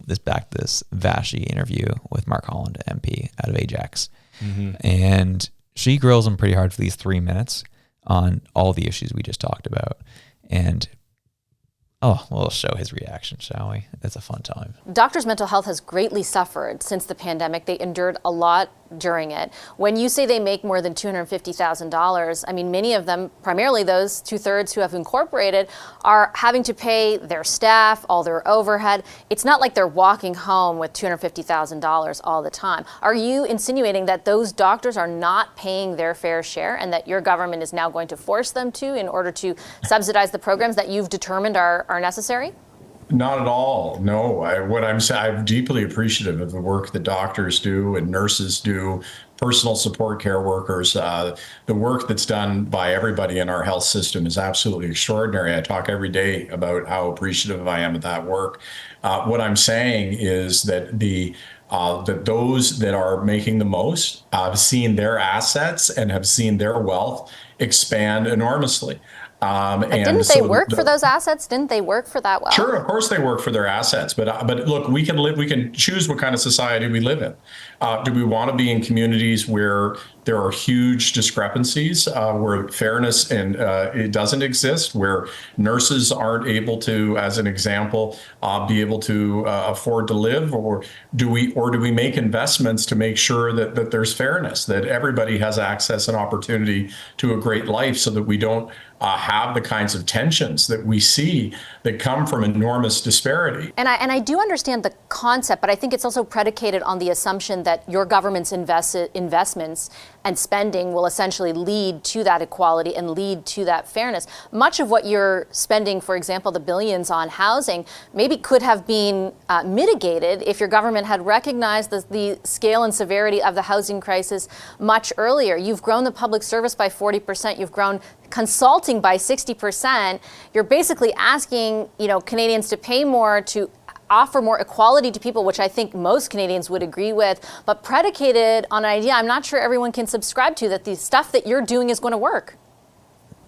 this Vassy interview with Mark Holland, MP out of Ajax. And she grills him pretty hard for these 3 minutes on all the issues we just talked about. And we'll show his reaction, shall we? It's a fun time. Doctors' mental health has greatly suffered since the pandemic. They endured a lot during it. When you say they make more than $250,000, I mean, many of them, primarily those 2/3 who have incorporated, are having to pay their staff, all their overhead. It's not like they're walking home with $250,000 all the time. Are you insinuating that those doctors are not paying their fair share and that your government is now going to force them to in order to subsidize the programs that you've determined are necessary? Not at all. No. I'm deeply appreciative of the work that doctors do and nurses do, personal support care workers. The work that's done by everybody in our health system is absolutely extraordinary. I talk every day about how appreciative I am of that work. What I'm saying is that that those that are making the most have seen their assets and have seen their wealth expand enormously. But didn't they work for those assets? Didn't they work for that wealth? Sure, of course they work for their assets. But look, we can choose what kind of society we live in. Do we want to be in communities where there are huge discrepancies, where fairness and it doesn't exist, where nurses aren't able to, as an example, be able to afford to live, or do we make investments to make sure that there's fairness, that everybody has access and opportunity to a great life, so that we don't have the kinds of tensions that we see that come from enormous disparity. And I do understand the concept, but I think it's also predicated on the assumption that your government's investments and spending will essentially lead to that equality and lead to that fairness. Much of what you're spending, for example, the billions on housing, maybe could have been mitigated if your government had recognized the scale and severity of the housing crisis much earlier. You've grown the public service by 40%. You've grown consulting by 60%. You're basically asking, Canadians to pay more, to offer more equality to people, which I think most Canadians would agree with, but predicated on an idea I'm not sure everyone can subscribe to, that the stuff that you're doing is going to work.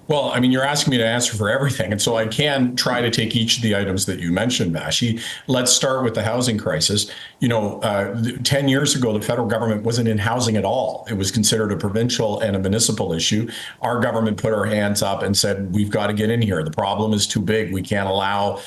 Well, I mean, you're asking me to answer for everything. And so I can try to take each of the items that you mentioned, Vassy. Let's start with the housing crisis. 10 years ago, the federal government wasn't in housing at all. It was considered a provincial and a municipal issue. Our government put our hands up and said, we've got to get in here. The problem is too big. We can't allow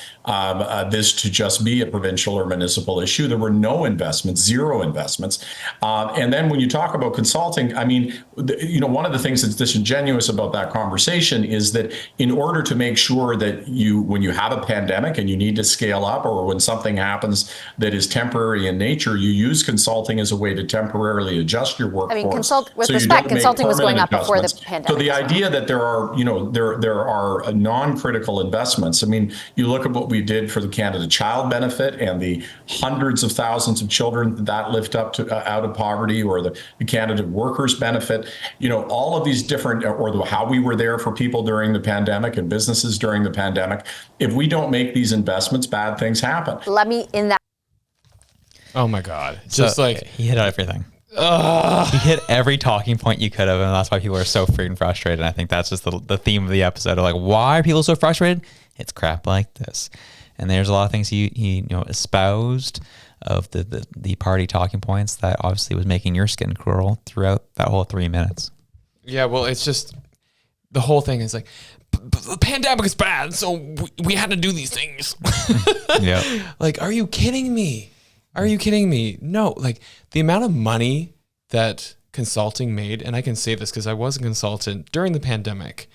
this to just be a provincial or municipal issue. There were no investments, zero investments. And then when you talk about consulting, I mean, one of the things that's disingenuous about that conversation is that in order to make sure that when you have a pandemic and you need to scale up, or when something happens that is temporary in nature, you use consulting as a way to temporarily adjust your workforce. I mean, with respect, consulting was going up before the pandemic. So the idea that there are non-critical investments. I mean, you look at what we did for the Canada Child Benefit and the hundreds of thousands of children that lift up to out of poverty, or the Canada Workers Benefit. All of these different, or how we were there for people during the pandemic and businesses during the pandemic. If we don't make these investments, bad things happen. Let me in that. Oh my God. He hit everything. He hit every talking point you could have, and that's why people are so freaking frustrated. And I think that's just the theme of the episode of why are people so frustrated? It's crap like this. And there's a lot of things he espoused of the party talking points that obviously was making your skin crawl throughout that whole 3 minutes. Yeah, well, it's just, the whole thing is the pandemic is bad, so we had to do these things. Yeah. Are you kidding me? Are you kidding me? No, the amount of money that consulting made, and I can say this because I was a consultant during the pandemic,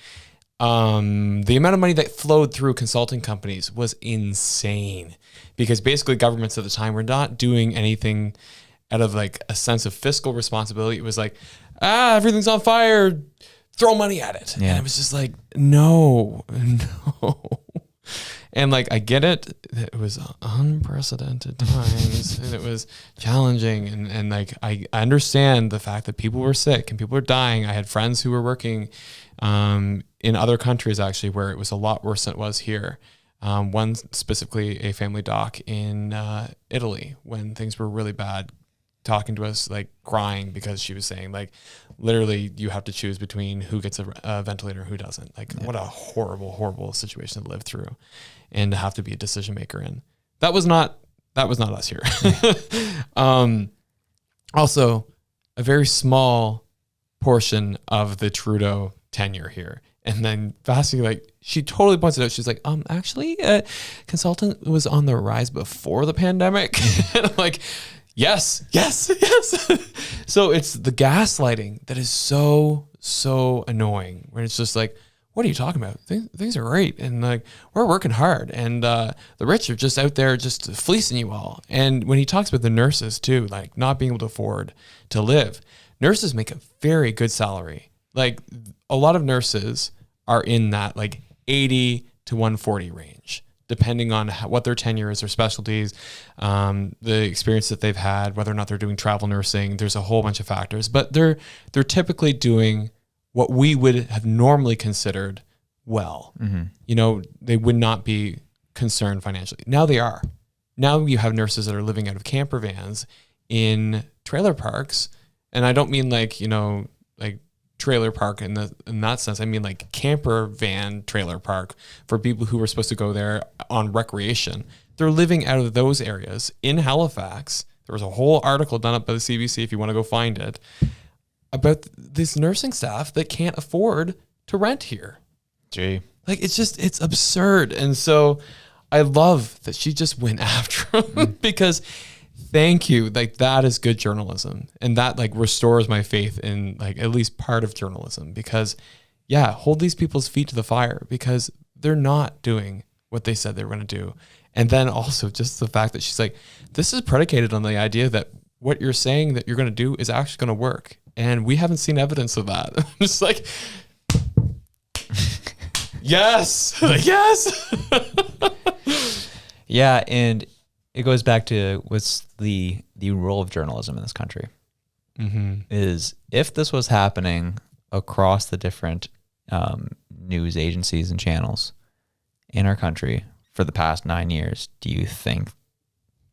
the amount of money that flowed through consulting companies was insane, because basically governments at the time were not doing anything out of a sense of fiscal responsibility. It was everything's on fire, throw money at it. Yeah. And it was just no. And I get it. It was unprecedented times and it was challenging. And I understand the fact that people were sick and people were dying. I had friends who were working in other countries, actually, where it was a lot worse than it was here. One specifically, a family doc in Italy, when things were really bad, talking to us, crying, because she was saying, literally, you have to choose between who gets a ventilator and who doesn't. What a horrible, horrible situation to live through and to have to be a decision maker in. That was not That was not us here. Also, a very small portion of the Trudeau tenure here. And then Vassy, like, she totally points it out. She's like, actually, consultant was on the rise before the pandemic. And I'm like, yes. So it's the gaslighting that is so annoying, when it's just like, what are you talking about? Things are great. And like, we're working hard, and the rich are just out there just fleecing you all. And when he talks about the nurses too, like not being able to afford to live, nurses make a very good salary. Like, a lot of nurses are in that like 80 to 140 range, depending on what their tenure is, their specialties, the experience that they've had, whether or not they're doing travel nursing. There's a whole bunch of factors, but they're typically doing what we would have normally considered well. Mm-hmm. You know, they would not be concerned financially. Now they are. Now you have nurses that are living out of camper vans in trailer parks. And I don't mean like, you know, like trailer park in that sense. I mean like camper van trailer park for people who were supposed to go there on recreation. They're living out of those areas in Halifax. There was a whole article done up by the CBC, if you want to go find it, about this nursing staff that can't afford to rent here. Gee. Like, it's absurd. And so I love that she just went after him because thank you. Like, that is good journalism. And that like restores my faith in like at least part of journalism, because yeah, hold these people's feet to the fire, because they're not doing what they said they were going to do. And then also just the fact that she's like, this is predicated on the idea that what you're saying that you're going to do is actually going to work. And we haven't seen evidence of that. I'm just like, yes. Yeah, and it goes back to what's the role of journalism in this country. Mm-hmm. Is if this was happening across the different news agencies and channels in our country for the past 9 years, do you think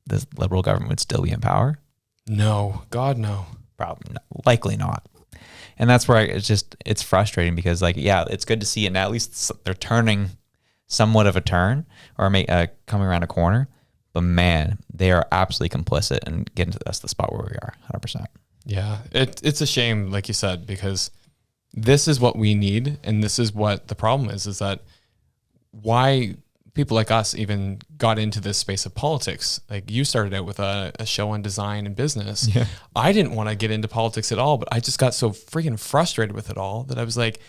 this Liberal government would still be in power? No, God, no. Probably not, likely not. And that's where it's frustrating, because like, yeah, it's good to see it now. At least they're turning somewhat of a turn, or coming around a corner. But man, they are absolutely complicit and getting to us the spot where we are, 100%. Yeah, it's a shame, like you said, because this is what we need, and this is what the problem is that why people like us even got into this space of politics. Like, you started out with a show on design and business. Yeah. I didn't want to get into politics at all, but I just got so freaking frustrated with it all that I was like,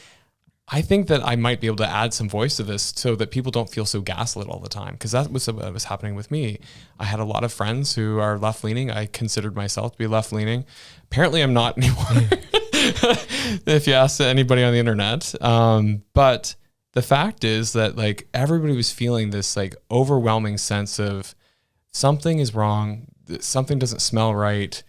I think that I might be able to add some voice to this so that people don't feel so gaslit all the time. Because that was what was happening with me. I had a lot of friends who are left-leaning. I considered myself to be left-leaning. Apparently I'm not anymore, if you ask anybody on the internet. But the fact is that like everybody was feeling this like overwhelming sense of something is wrong, something doesn't smell right,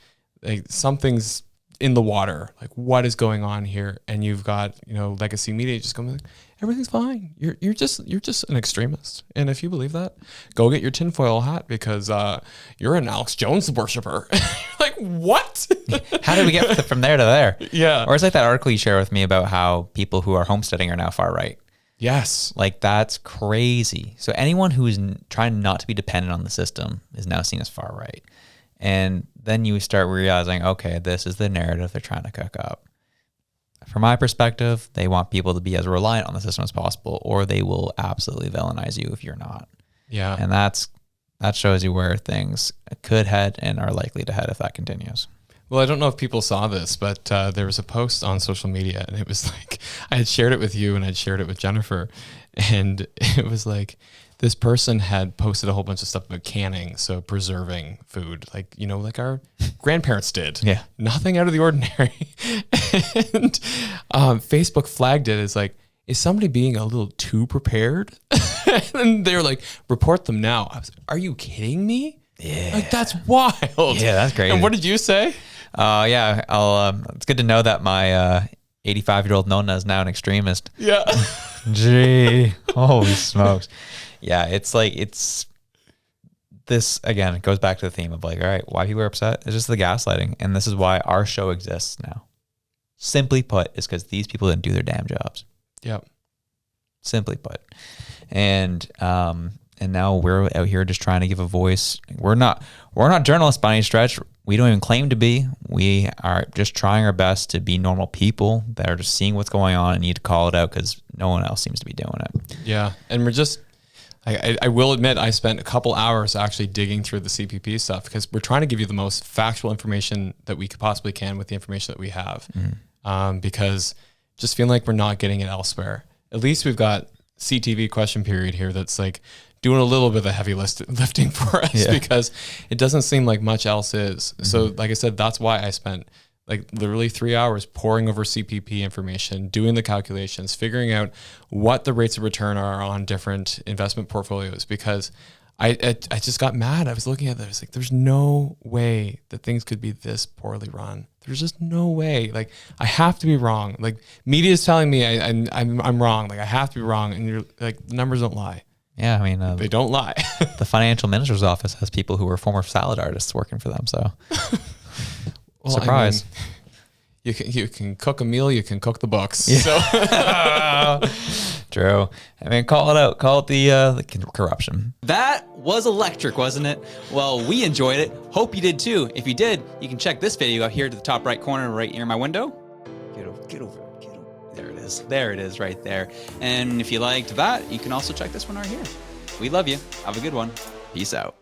like something's in the water, like what is going on here? And you've got, you know, legacy media just going like, everything's fine. You're just an extremist. And if you believe that, go get your tinfoil hat, because you're an Alex Jones worshiper. Like, what? How did we get from there to there? Yeah. Or it's like that article you share with me about how people who are homesteading are now far right. Yes. Like, that's crazy. So anyone who is trying not to be dependent on the system is now seen as far right. And then you start realizing, okay, this is the narrative they're trying to cook up. From my perspective, they want people to be as reliant on the system as possible, or they will absolutely villainize you if you're not. Yeah. And that shows you where things could head and are likely to head if that continues. Well, I don't know if people saw this, but there was a post on social media, and it was like, I had shared it with you and I'd shared it with Jennifer. And it was like, this person had posted a whole bunch of stuff about canning, so preserving food, like, you know, like our grandparents did. Yeah. Nothing out of the ordinary. And Facebook flagged it as like, is somebody being a little too prepared? And they were like, report them now. I was like, are you kidding me? Yeah. Like, that's wild. Yeah, that's crazy. And what did you say? Yeah, it's good to know that my 85-year-old Nona is now an extremist. Yeah. Gee, holy smokes. Yeah, it's like, this, again, it goes back to the theme of like, all right, why people are upset? It's just the gaslighting. And this is why our show exists now. Simply put, is because these people didn't do their damn jobs. Yep. Simply put. And And now we're out here just trying to give a voice. We're not journalists by any stretch. We don't even claim to be. We are just trying our best to be normal people that are just seeing what's going on and need to call it out because no one else seems to be doing it. Yeah. And we're just, I will admit, I spent a couple hours actually digging through the CPP stuff because we're trying to give you the most factual information that we could possibly can with the information that we have. Because just feeling like we're not getting it elsewhere. At least we've got CTV question period here that's like doing a little bit of the heavy lifting for us because it doesn't seem like much else is. So like I said, that's why I spent like literally 3 hours poring over CPP information, doing the calculations, figuring out what the rates of return are on different investment portfolios because I just got mad. I was looking at that. I was like, there's no way that things could be this poorly run. There's just no way. Like, I have to be wrong. Like, media is telling me I'm wrong. Like, I have to be wrong. And you're like, the numbers don't lie. Yeah, I mean, they don't lie. The financial minister's office has people who were former salad artists working for them. So, well, surprise. I mean, you can cook a meal, you can cook the books. Yeah. So. True. I mean, call it out. Call it the corruption. That was electric, wasn't it? Well, we enjoyed it. Hope you did too. If you did, you can check this video out here to the top right corner, right near my window. Get over. There it is. There it is, right there. And if you liked that, you can also check this one right here. We love you. Have a good one. Peace out.